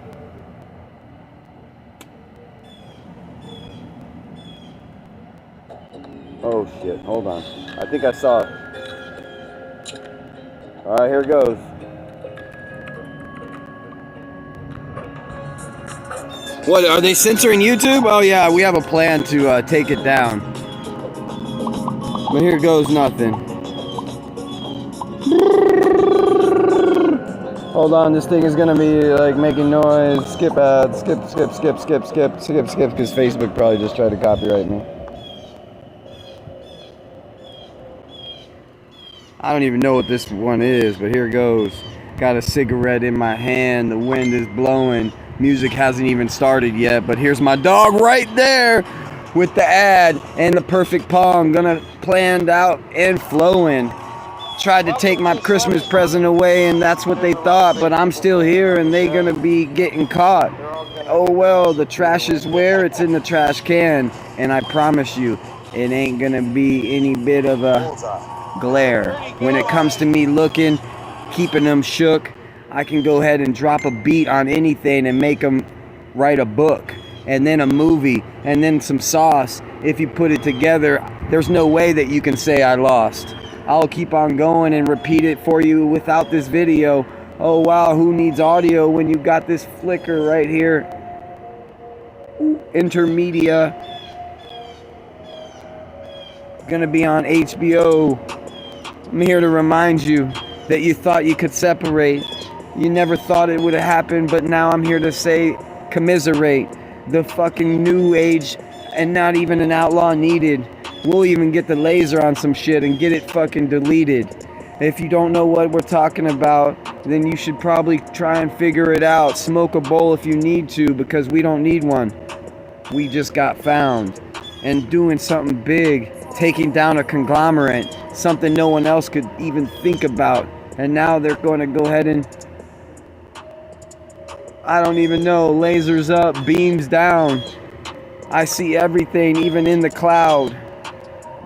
[SPEAKER 1] Oh shit, hold on. I think I saw it. Alright, here it goes. What, are they censoring YouTube? Oh yeah, we have a plan to take it down. But here goes nothing. Hold on, this thing is gonna be like making noise. Skip ads, skip, because Facebook probably just tried to copyright me. I don't even know what this one is, but here it goes. Got a cigarette in my hand, the wind is blowing. Music hasn't even started yet, but here's my dog right there with the ad and the perfect palm, gonna planned out and flowing. Tried to take my Christmas present away, and that's what they thought, but I'm still here and they gonna be getting caught. Oh well, the trash is where it's in the trash can, and I promise you it ain't gonna be any bit of a glare. When it comes to me looking, keeping them shook, I can go ahead and drop a beat on anything and make them write a book, and then a movie, and then some sauce. If you put it together, there's no way that you can say I lost. I'll keep on going and repeat it for you without this video. Oh wow, who needs audio when you got this flicker right here? Intermedia. Gonna be on HBO. I'm here to remind you that you thought you could separate. You never thought it would have happened, but now I'm here to say commiserate. The fucking new age and not even an outlaw needed. We'll even get the laser on some shit and get it fucking deleted. If you don't know what we're talking about, then you should probably try and figure it out. Smoke a bowl if you need to, because we don't need one. We just got found. And doing something big, taking down a conglomerate, something no one else could even think about. And now they're going to go ahead and, I don't even know, lasers up, beams down. I see everything, even in the cloud.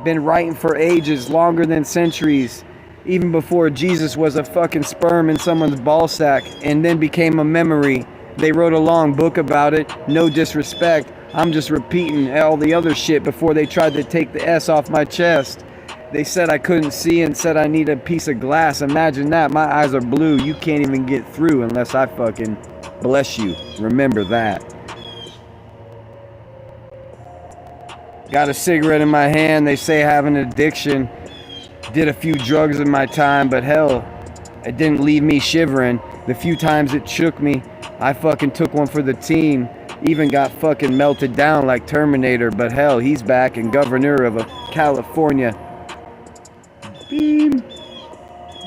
[SPEAKER 1] Been writing for ages, longer than centuries. Even before Jesus was a fucking sperm in someone's ball sack and then became a memory. They wrote a long book about it, no disrespect. I'm just repeating all the other shit before they tried to take the S off my chest. They said I couldn't see and said I need a piece of glass. Imagine that, my eyes are blue. You can't even get through unless I fucking bless you. Remember that. Got a cigarette in my hand. They say I have an addiction. Did a few drugs in my time, but hell, it didn't leave me shivering. The few times it shook me, I fucking took one for the team. Even got fucking melted down like Terminator, but hell, he's back and governor of California. Beam.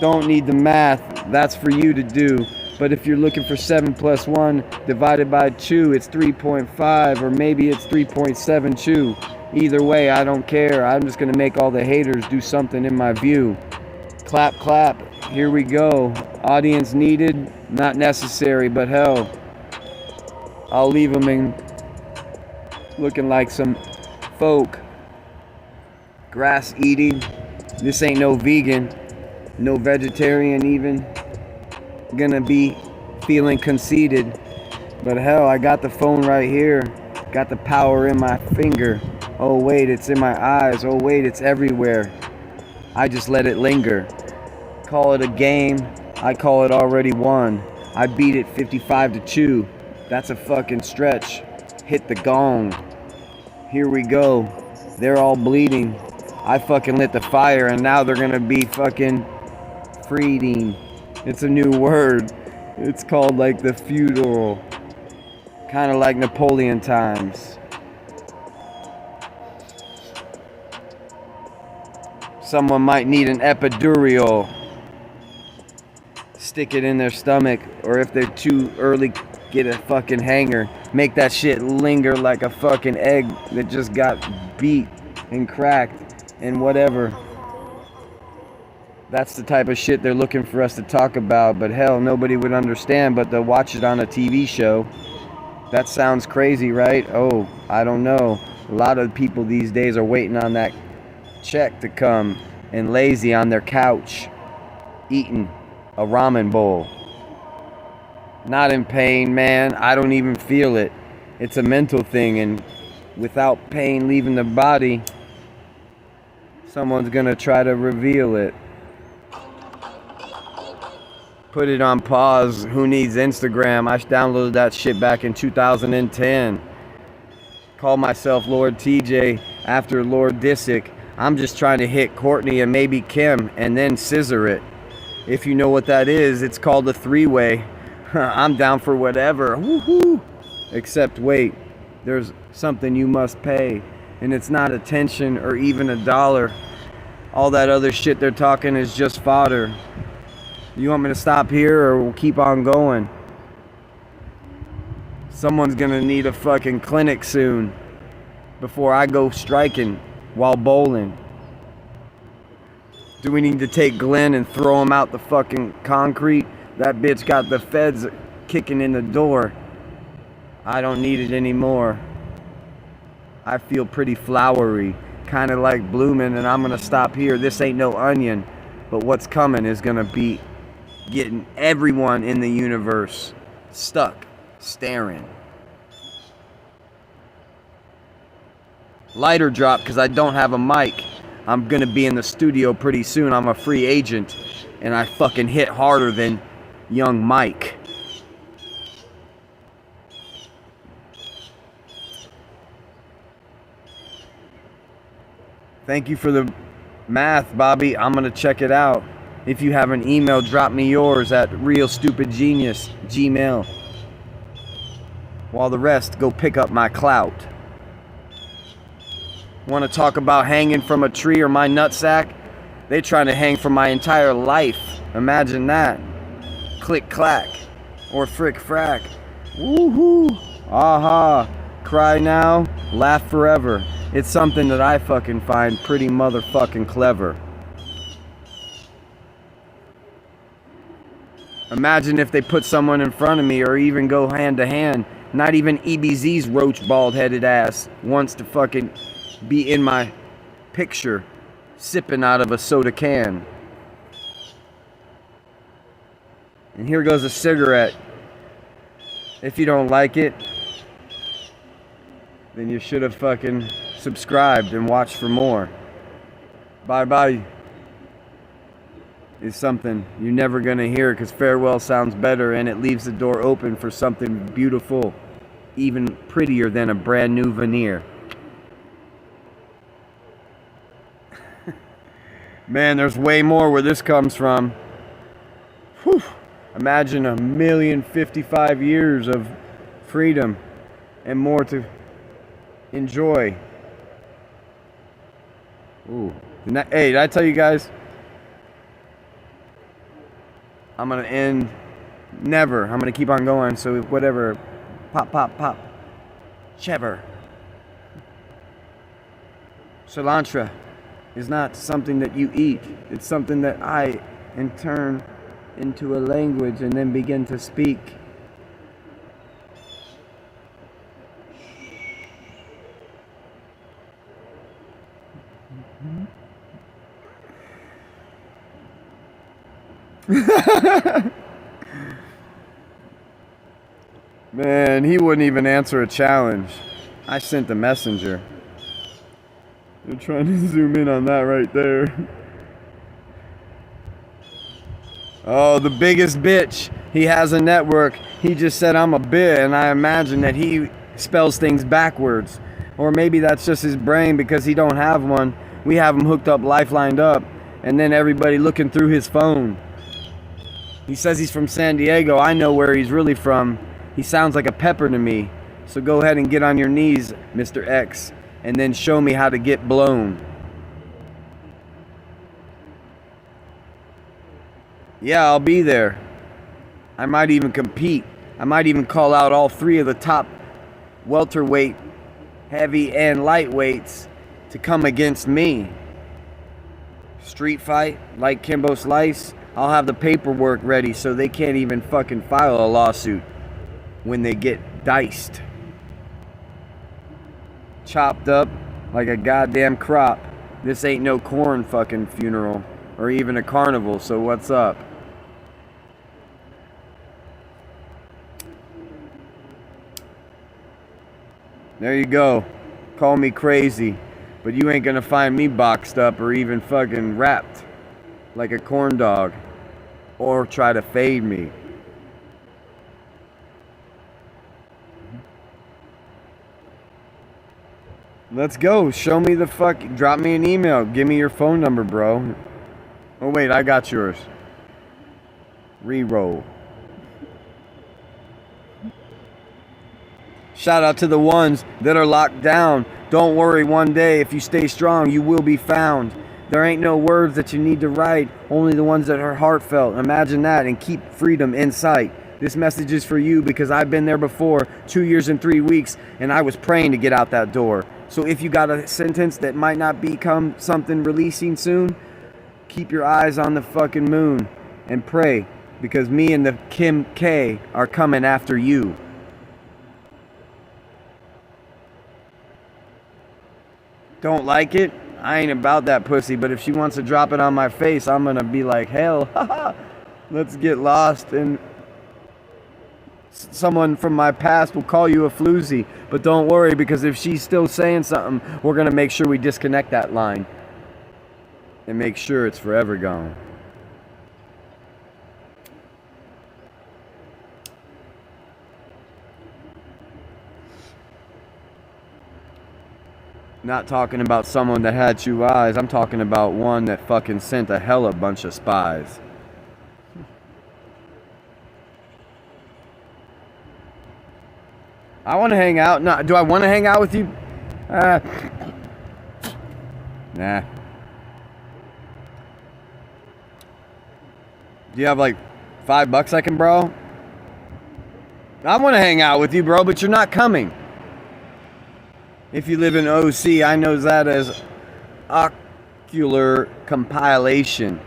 [SPEAKER 1] Don't need the math, that's for you to do. But if you're looking for 7 plus 1 divided by 2, it's 3.5, or maybe it's 3.72. Either way, I don't care. I'm just gonna make all the haters do something in my view. Clap, clap. Here we go. Audience needed, not necessary, but hell, I'll leave them in looking like some folk. Grass eating. This ain't no vegan, no vegetarian even. Gonna be feeling conceited. But hell, I got the phone right here. Got the power in my finger. Oh wait, it's in my eyes. Oh wait, it's everywhere. I just let it linger. Call it a game. I call it already won. I beat it 55-2. That's a fucking stretch. Hit the gong. Here we go. They're all bleeding. I fucking lit the fire and now they're gonna be fucking freeding. It's a new word. It's called like the feudal. Kind of like Napoleon times. Someone might need an epidural. Stick it in their stomach, or if they're too early, get a fucking hanger. Make that shit linger like a fucking egg that just got beat and cracked and whatever. That's the type of shit they're looking for us to talk about, but hell, nobody would understand, but they'll watch it on a TV show. That sounds crazy, right? Oh, I don't know. A lot of people these days are waiting on that check to come and lazy on their couch eating a ramen bowl. Not in pain, man. I don't even feel it. It's a mental thing, and without pain leaving the body, someone's gonna try to reveal it. Put it on pause. Who needs Instagram? I downloaded that shit back in 2010. Call myself Lord Teejay after Lord Disick. I'm just trying to hit Courtney and maybe Kim and then scissor it. If you know what that is, it's called a three-way. I'm down for whatever. Woohoo! Except wait, there's something you must pay. And it's not attention or even $1. All that other shit they're talking is just fodder. You want me to stop here or we'll keep on going? Someone's gonna need a fucking clinic soon before I go striking while bowling. Do we need to take Glenn and throw him out the fucking concrete? That bitch got the feds kicking in the door. I don't need it anymore. I feel pretty flowery, kind of like blooming, and I'm gonna stop here. This ain't no onion, but what's coming is gonna be getting everyone in the universe stuck, staring. Lighter drop because I don't have a mic. I'm gonna be in the studio pretty soon. I'm a free agent, and I fucking hit harder than young Mike. Thank you for the math, Bobby. I'm going to check it out. If you have an email, drop me yours at realstupidgenius@gmail. While the rest, go pick up my clout. Want to talk about hanging from a tree or my nutsack? They trying to hang from my entire life. Imagine that. Click clack. Or frick frack. Woohoo. Aha. Cry now, laugh forever. It's something that I fucking find pretty motherfucking clever. Imagine if they put someone in front of me or even go hand to hand. Not even EBZ's roach bald headed ass wants to fucking be in my picture sipping out of a soda can. And here goes a cigarette. If you don't like it, then you should have fucking subscribed and watched for more. Bye bye is something you're never gonna hear, because farewell sounds better and it leaves the door open for something beautiful, even prettier than a brand new veneer. Man, there's way more where this comes from. Whew. Imagine 1,055 years of freedom and more to enjoy. Ooh. Hey, did I tell you guys? I'm gonna end. Never. I'm gonna keep on going. So whatever. Pop, pop, pop. Chever. Cilantro is not something that you eat. It's something that I, in turn, into a language and then begin to speak. Man, he wouldn't even answer a challenge. I sent the messenger. They're trying to zoom in on that right there. Oh, the biggest bitch. He has a network. He just said I'm a bit, and I imagine that he spells things backwards. Or maybe that's just his brain because he don't have one. We have him hooked up, lifelined up, and then everybody looking through his phone. He says he's from San Diego. I know where he's really from. He sounds like a pepper to me. So go ahead and get on your knees, Mr. X, and then show me how to get blown. Yeah, I'll be there. I might even compete. I might even call out all three of the top welterweight, heavy, and lightweights to come against me. Street fight, like Kimbo Slice. I'll have the paperwork ready so they can't even fucking file a lawsuit when they get diced. Chopped up like a goddamn crop. This ain't no corn fucking funeral or even a carnival, so what's up? There you go. Call me crazy, but you ain't gonna find me boxed up or even fucking wrapped like a corn dog or try to fade me. Let's go. Show me the fuck. Drop me an email. Give me your phone number, bro. Oh, wait. I got yours. Reroll. Shout out to the ones that are locked down. Don't worry. One day, if you stay strong, you will be found. There ain't no words that you need to write. Only the ones that are heartfelt. Imagine that and keep freedom in sight. This message is for you because I've been there before. 2 years and 3 weeks. And I was praying to get out that door. So if you got a sentence that might not become something releasing soon, keep your eyes on the fucking moon and pray, because me and the Kim K are coming after you. Don't like it? I ain't about that pussy, but if she wants to drop it on my face, I'm gonna be like, hell, haha, let's get lost, and someone from my past will call you a floozy. But don't worry, because if she's still saying something, we're going to make sure we disconnect that line and make sure it's forever gone. Not talking about someone that had 2 eyes. I'm talking about one that fucking sent a hella bunch of spies. I want to hang out. No, do I want to hang out with you? Nah. Do you have like $5 I can borrow? I want to hang out with you, bro, but you're not coming. If you live in OC, I know that as ocular compilation.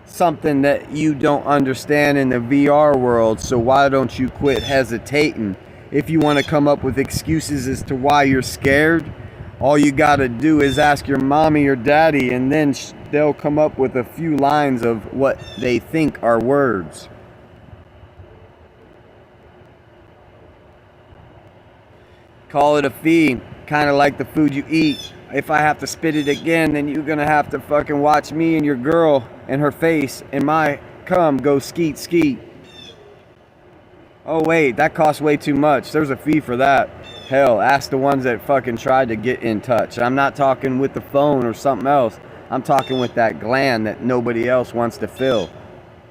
[SPEAKER 1] Something that you don't understand in the VR world, so why don't you quit hesitating? If you want to come up with excuses as to why you're scared, all you gotta do is ask your mommy or daddy, and then they'll come up with a few lines of what they think are words. Call it a fee, kind of like the food you eat. If I have to spit it again, then you're gonna have to fucking watch me and your girl and her face and my cum go skeet skeet. Oh wait, that costs way too much. There's a fee for that. Hell, ask the ones that fucking tried to get in touch. I'm not talking with the phone or something else. I'm talking with that gland that nobody else wants to fill.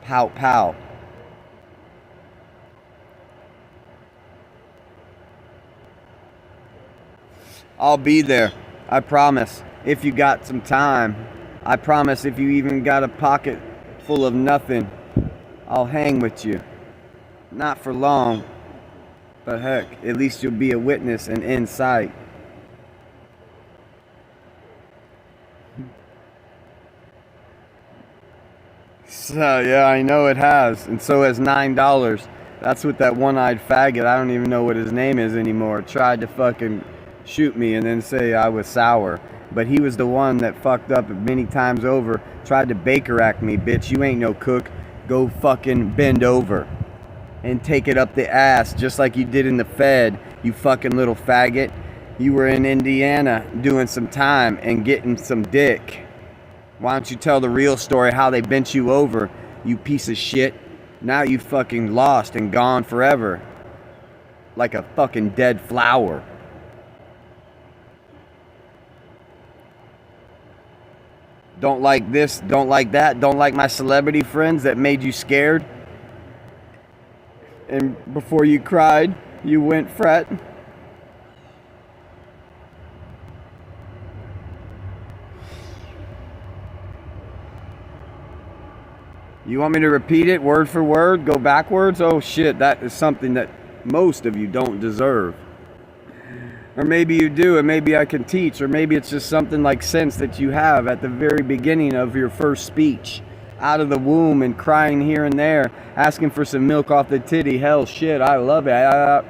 [SPEAKER 1] Pout pout. I'll be there. I promise. If you got some time. I promise if you even got a pocket full of nothing, I'll hang with you. Not for long, but heck, at least you'll be a witness and in sight. So, yeah, I know it has. And so has $9. That's what that one-eyed faggot, I don't even know what his name is anymore, tried to fucking shoot me and then say I was sour. But he was the one that fucked up many times over, tried to Baker act me. Bitch, you ain't no cook. Go fucking bend over and take it up the ass just like you did in the Fed, you fucking little faggot. You were in Indiana doing some time and getting some dick. Why don't you tell the real story how they bent you over, you piece of shit? Now you fucking lost and gone forever. Like a fucking dead flower. Don't like this, don't like that, don't like my celebrity friends that made you scared. And before you cried, you went fret. You want me to repeat it word for word, go backwards? Oh shit, that is something that most of you don't deserve. Or maybe you do, and maybe I can teach, or maybe it's just something like sense that you have at the very beginning of your first speech. Out of the womb and crying here and there, asking for some milk off the titty. Hell shit, I love it.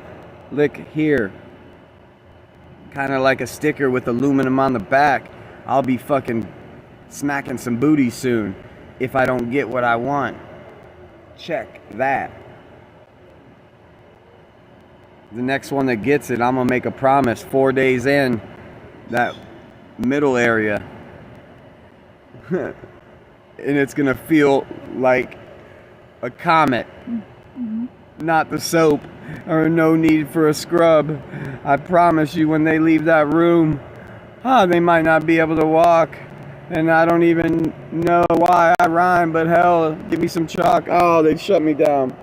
[SPEAKER 1] Lick here. Kind of like a sticker with aluminum on the back. I'll be fucking smacking some booty soon if I don't get what I want. Check that. The next one that gets it, I'm gonna make a promise. 4 days in, that middle area. And it's gonna feel like a comet, not the soap, or no need for a scrub. I promise you, when they leave that room, they might not be able to walk, and I don't even know why I rhyme, but hell, give me some chalk. Oh, they shut me down.